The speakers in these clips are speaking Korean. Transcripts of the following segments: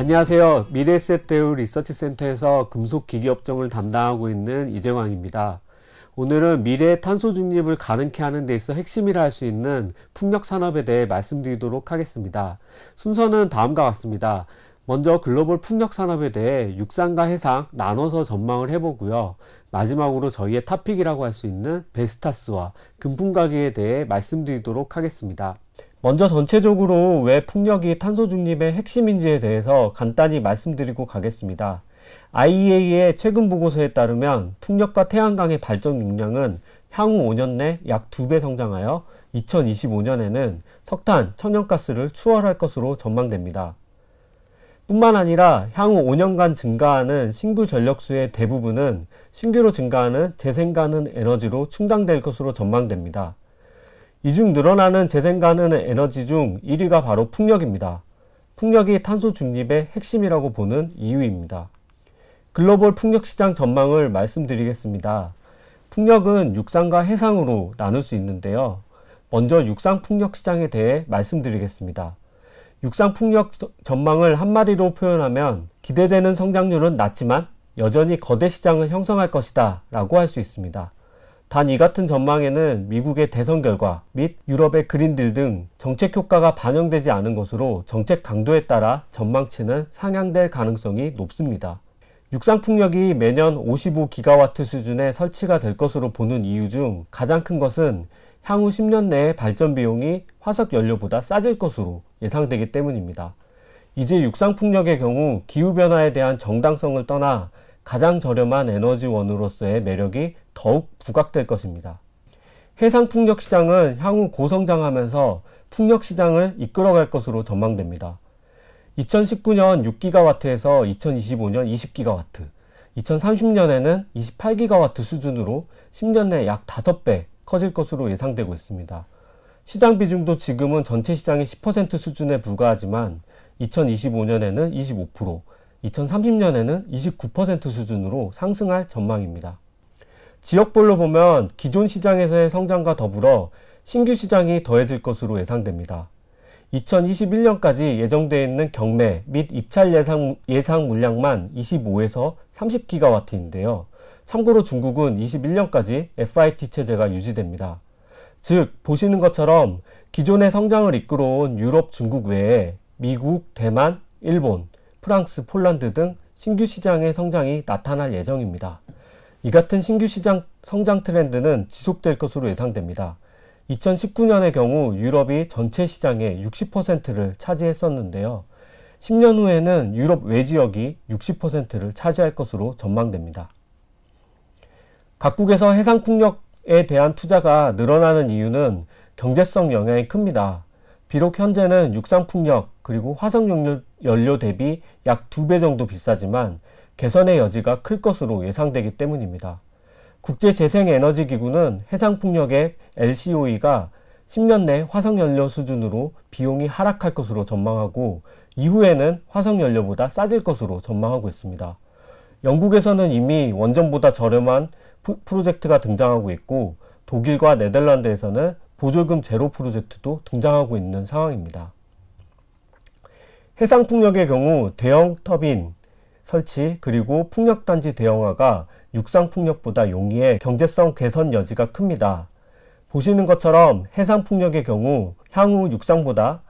안녕하세요. 미래에셋대우 리서치센터에서 금속기기업종을 담당하고 있는 이재광입니다. 오늘은 미래의 탄소 중립을 가능케 하는 데 있어 핵심이라 할 수 있는 풍력산업에 대해 말씀드리도록 하겠습니다. 순서는 다음과 같습니다. 먼저 글로벌 풍력산업에 대해 육상과 해상 나눠서 전망을 해보고요. 마지막으로 저희의 탑픽이라고 할 수 있는 베스타스와 금풍가기에 대해 말씀드리도록 하겠습니다. 먼저 전체적으로 왜 풍력이 탄소 중립의 핵심인지에 대해서 간단히 말씀드리고 가겠습니다. IEA의 최근 보고서에 따르면 풍력과 태양광의 발전 용량은 향후 5년 내 약 2배 성장하여 2025년에는 석탄, 천연가스를 추월할 것으로 전망됩니다. 뿐만 아니라 향후 5년간 증가하는 신규 전력수의 대부분은 신규로 증가하는 재생가능 에너지로 충당될 것으로 전망됩니다. 이 중 늘어나는 재생가능 에너지 중 1위가 바로 풍력입니다. 풍력이 탄소 중립의 핵심이라고 보는 이유입니다. 글로벌 풍력시장 전망을 말씀드리겠습니다. 풍력은 육상과 해상으로 나눌 수 있는데요. 먼저 육상 풍력시장에 대해 말씀드리겠습니다. 육상 풍력 전망을 한마디로 표현하면 기대되는 성장률은 낮지만 여전히 거대 시장을 형성할 것이다 라고 할 수 있습니다. 단 이 같은 전망에는 미국의 대선 결과 및 유럽의 그린딜 등 정책 효과가 반영되지 않은 것으로 정책 강도에 따라 전망치는 상향될 가능성이 높습니다. 육상 풍력이 매년 55기가와트 수준에 설치가 될 것으로 보는 이유 중 가장 큰 것은 향후 10년 내에 발전 비용이 화석 연료보다 싸질 것으로 예상되기 때문입니다. 이제 육상 풍력의 경우 기후변화에 대한 정당성을 떠나 가장 저렴한 에너지원으로서의 매력이 더욱 부각될 것입니다. 해상 풍력 시장은 향후 고성장하면서 풍력 시장을 이끌어갈 것으로 전망됩니다. 2019년 6기가와트에서 2025년 20기가와트, 2030년에는 28기가와트 수준으로 10년 내 약 5배 커질 것으로 예상되고 있습니다. 시장 비중도 지금은 전체 시장의 10% 수준에 불과하지만 2025년에는 25%, 2030년에는 29% 수준으로 상승할 전망입니다. 지역별로 보면 기존 시장에서의 성장과 더불어 신규 시장이 더해질 것으로 예상됩니다. 2021년까지 예정되어 있는 경매 및 입찰 예상 물량만 25에서 30기가와트인데요. 참고로 중국은 21년까지 FIT 체제가 유지됩니다. 즉 보시는 것처럼 기존의 성장을 이끌어온 유럽, 중국 외에 미국, 대만, 일본, 프랑스, 폴란드 등 신규 시장의 성장이 나타날 예정입니다. 이 같은 신규 시장 성장 트렌드는 지속될 것으로 예상됩니다. 2019년의 경우 유럽이 전체 시장의 60%를 차지했었는데요. 10년 후에는 유럽 외지역이 60%를 차지할 것으로 전망됩니다. 각국에서 해상 풍력에 대한 투자가 늘어나는 이유는 경제성 영향이 큽니다. 비록 현재는 육상 풍력 그리고 화석 연료 대비 약 2배 정도 비싸지만 개선의 여지가 클 것으로 예상되기 때문입니다. 국제재생에너지기구는 해상풍력의 LCOE가 10년 내 화석연료 수준으로 비용이 하락할 것으로 전망하고 이후에는 화석연료보다 싸질 것으로 전망하고 있습니다. 영국에서는 이미 원전보다 저렴한 프로젝트가 등장하고 있고 독일과 네덜란드에서는 보조금 제로 프로젝트도 등장하고 있는 상황입니다. 해상풍력의 경우 대형 터빈 설치 그리고 풍력단지 대형화가 육상풍력보다 용이해 경제성 개선 여지가 큽니다. 보시는 것처럼 해상풍력의 경우 향후 육상보다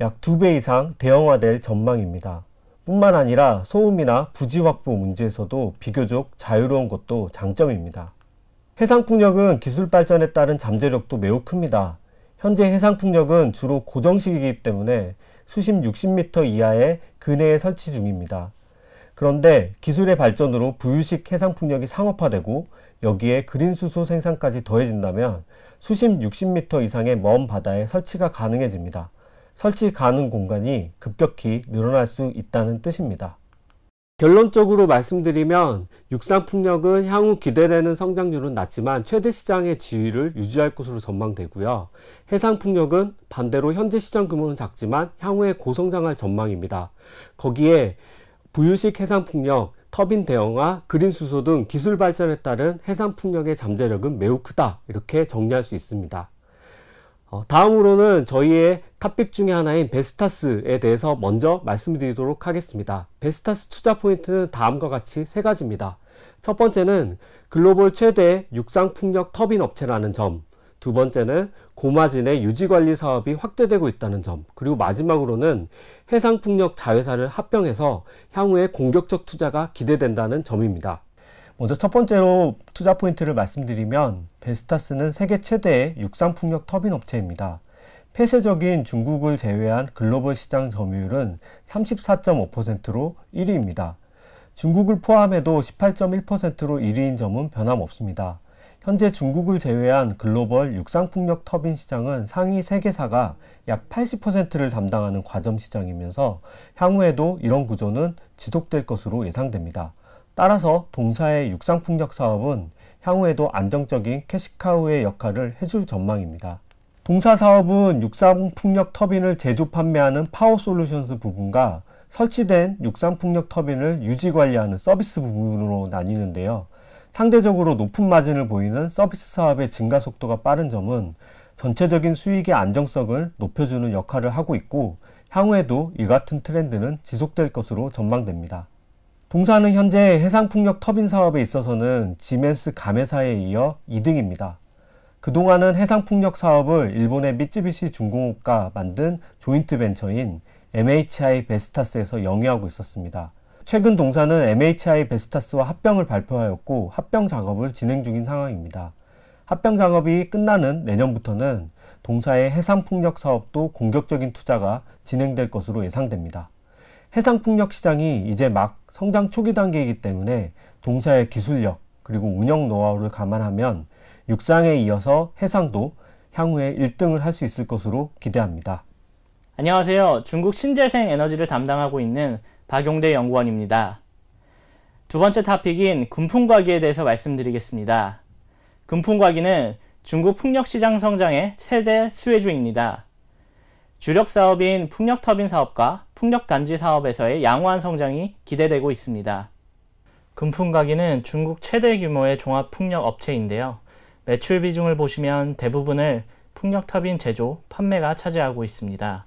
약 2배 이상 대형화될 전망입니다. 뿐만 아니라 소음이나 부지 확보 문제에서도 비교적 자유로운 것도 장점입니다. 해상풍력은 기술 발전에 따른 잠재력도 매우 큽니다. 현재 해상풍력은 주로 고정식이기 때문에 수심 60m 이하의 근해에 설치 중입니다. 그런데 기술의 발전으로 부유식 해상풍력이 상업화되고 여기에 그린수소 생산까지 더해진다면 수심 60m 이상의 먼 바다에 설치가 가능해집니다. 설치 가능 공간이 급격히 늘어날 수 있다는 뜻입니다. 결론적으로 말씀드리면 육상풍력은 향후 기대되는 성장률은 낮지만 최대 시장의 지위를 유지할 것으로 전망되고요. 해상풍력은 반대로 현재 시장 규모는 작지만 향후에 고성장할 전망입니다. 거기에 부유식 해상풍력, 터빈 대형화, 그린수소 등 기술 발전에 따른 해상풍력의 잠재력은 매우 크다 이렇게 정리할 수 있습니다. 다음으로는 저희의 탑픽 중에 하나인 베스타스에 대해서 먼저 말씀드리도록 하겠습니다. 베스타스 투자 포인트는 다음과 같이 세 가지입니다. 첫 번째는 글로벌 최대 육상풍력 터빈 업체라는 점, 두 번째는 고마진의 유지관리 사업이 확대되고 있다는 점, 그리고 마지막으로는 해상풍력 자회사를 합병해서 향후에 공격적 투자가 기대된다는 점입니다. 먼저 첫 번째로 투자 포인트를 말씀드리면 베스타스는 세계 최대의 육상풍력 터빈 업체입니다. 폐쇄적인 중국을 제외한 글로벌 시장 점유율은 34.5%로 1위입니다. 중국을 포함해도 18.1%로 1위인 점은 변함없습니다. 현재 중국을 제외한 글로벌 육상풍력 터빈 시장은 상위 3개사가 약 80%를 담당하는 과점 시장이면서 향후에도 이런 구조는 지속될 것으로 예상됩니다. 따라서 동사의 육상풍력 사업은 향후에도 안정적인 캐시카우의 역할을 해줄 전망입니다. 동사 사업은 육상풍력 터빈을 제조 판매하는 파워솔루션스 부분과 설치된 육상풍력 터빈을 유지관리하는 서비스 부분으로 나뉘는데요. 상대적으로 높은 마진을 보이는 서비스 사업의 증가 속도가 빠른 점은 전체적인 수익의 안정성을 높여주는 역할을 하고 있고 향후에도 이 같은 트렌드는 지속될 것으로 전망됩니다. 동사는 현재 해상풍력 터빈 사업에 있어서는 지멘스 가메사에 이어 2등입니다. 그동안은 해상풍력 사업을 일본의 미쯔비시 중공업과 만든 조인트 벤처인 MHI 베스타스에서 영위하고 있었습니다. 최근 동사는 MHI 베스타스와 합병을 발표하였고 합병 작업을 진행 중인 상황입니다. 합병 작업이 끝나는 내년부터는 동사의 해상풍력 사업도 공격적인 투자가 진행될 것으로 예상됩니다. 해상풍력 시장이 이제 막 성장 초기 단계이기 때문에 동사의 기술력 그리고 운영 노하우를 감안하면 육상에 이어서 해상도 향후에 1등을 할 수 있을 것으로 기대합니다. 안녕하세요. 중국 신재생 에너지를 담당하고 있는 박용대 연구원입니다. 두 번째 토픽인 금풍과기에 대해서 말씀드리겠습니다. 금풍과기는 중국 풍력시장 성장의 최대 수혜주입니다. 주력 사업인 풍력터빈 사업과 풍력단지 사업에서의 양호한 성장이 기대되고 있습니다. 금풍과기는 중국 최대 규모의 종합풍력 업체인데요. 매출 비중을 보시면 대부분을 풍력터빈 제조, 판매가 차지하고 있습니다.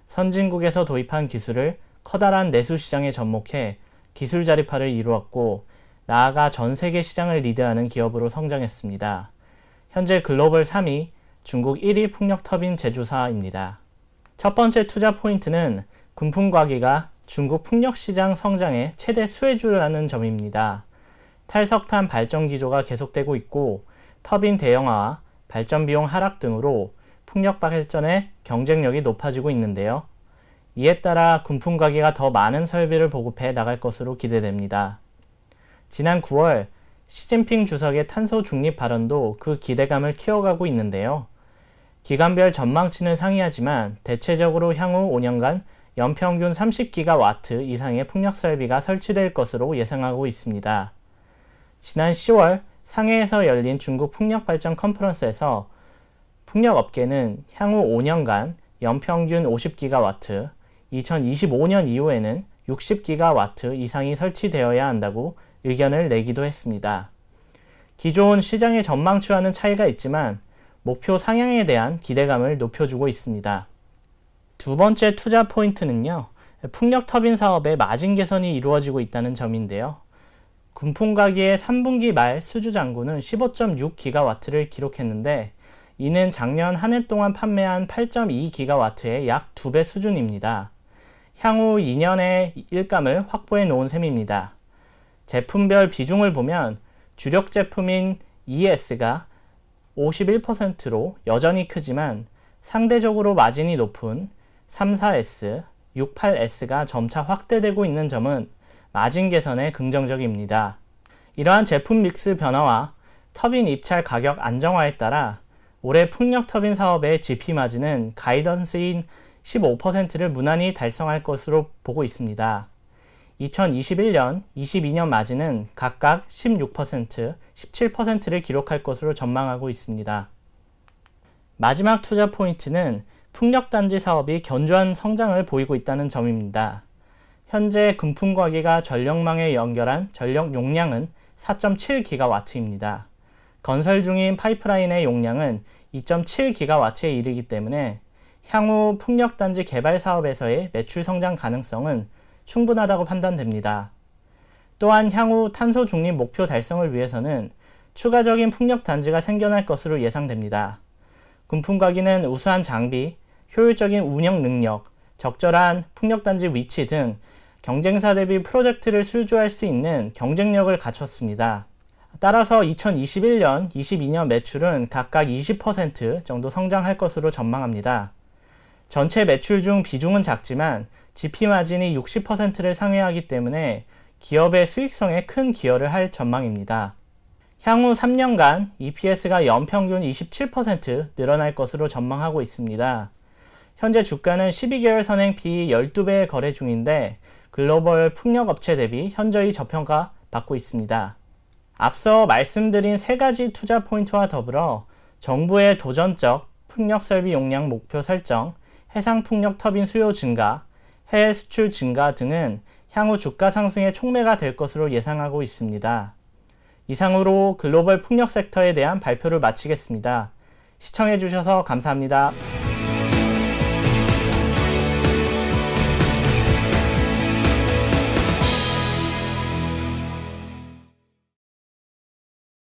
선진국에서 도입한 기술을 커다란 내수 시장에 접목해 기술 자립화를 이루었고 나아가 전 세계 시장을 리드하는 기업으로 성장했습니다. 현재 글로벌 3위, 중국 1위 풍력터빈 제조사입니다. 첫 번째 투자 포인트는 금풍과기가 중국 풍력시장 성장의 최대 수혜주라는 점입니다. 탈석탄 발전 기조가 계속되고 있고 터빈 대형화와 발전 비용 하락 등으로 풍력 발전의 경쟁력이 높아지고 있는데요. 이에 따라 금풍과기가 더 많은 설비를 보급해 나갈 것으로 기대됩니다. 지난 9월 시진핑 주석의 탄소 중립 발언도 그 기대감을 키워가고 있는데요. 기간별 전망치는 상이하지만 대체적으로 향후 5년간 연평균 30기가와트 이상의 풍력 설비가 설치될 것으로 예상하고 있습니다. 지난 10월 상해에서 열린 중국 풍력발전 컨퍼런스에서 풍력업계는 향후 5년간 연평균 50기가와트, 2025년 이후에는 60기가와트 이상이 설치되어야 한다고 의견을 내기도 했습니다. 기존 시장의 전망치와는 차이가 있지만 목표 상향에 대한 기대감을 높여주고 있습니다. 두 번째 투자 포인트는요, 풍력터빈 사업의 마진 개선이 이루어지고 있다는 점인데요. 금풍과기의 3분기 말 수주 잔고는 15.6기가와트를 기록했는데 이는 작년 한 해 동안 판매한 8.2기가와트의 약 2배 수준입니다. 향후 2년의 일감을 확보해 놓은 셈입니다. 제품별 비중을 보면 주력 제품인 ES가 51%로 여전히 크지만 상대적으로 마진이 높은 34S, 68S가 점차 확대되고 있는 점은 마진 개선에 긍정적입니다. 이러한 제품 믹스 변화와 터빈 입찰 가격 안정화에 따라 올해 풍력터빈 사업의 GP 마진은 가이던스인 15%를 무난히 달성할 것으로 보고 있습니다. 2021년, 22년 마진은 각각 16%, 17%를 기록할 것으로 전망하고 있습니다. 마지막 투자 포인트는 풍력단지 사업이 견조한 성장을 보이고 있다는 점입니다. 현재 금풍과기가 전력망에 연결한 전력 용량은 4.7기가와트입니다. 건설 중인 파이프라인의 용량은 2.7GW에 이르기 때문에 향후 풍력단지 개발 사업에서의 매출 성장 가능성은 충분하다고 판단됩니다. 또한 향후 탄소 중립 목표 달성을 위해서는 추가적인 풍력단지가 생겨날 것으로 예상됩니다. 군풍과기는 우수한 장비, 효율적인 운영 능력, 적절한 풍력단지 위치 등 경쟁사 대비 프로젝트를 수주할 수 있는 경쟁력을 갖췄습니다. 따라서 2021년, 22년 매출은 각각 20% 정도 성장할 것으로 전망합니다. 전체 매출 중 비중은 작지만 GP마진이 60%를 상회하기 때문에 기업의 수익성에 큰 기여를 할 전망입니다. 향후 3년간 EPS가 연평균 27% 늘어날 것으로 전망하고 있습니다. 현재 주가는 12개월 선행 P 12배의 거래 중인데 글로벌 풍력업체 대비 현저히 저평가 받고 있습니다. 앞서 말씀드린 세 가지 투자 포인트와 더불어 정부의 도전적 풍력 설비 용량 목표 설정, 해상 풍력 터빈 수요 증가, 해외 수출 증가 등은 향후 주가 상승의 촉매가 될 것으로 예상하고 있습니다. 이상으로 글로벌 풍력 섹터에 대한 발표를 마치겠습니다. 시청해 주셔서 감사합니다.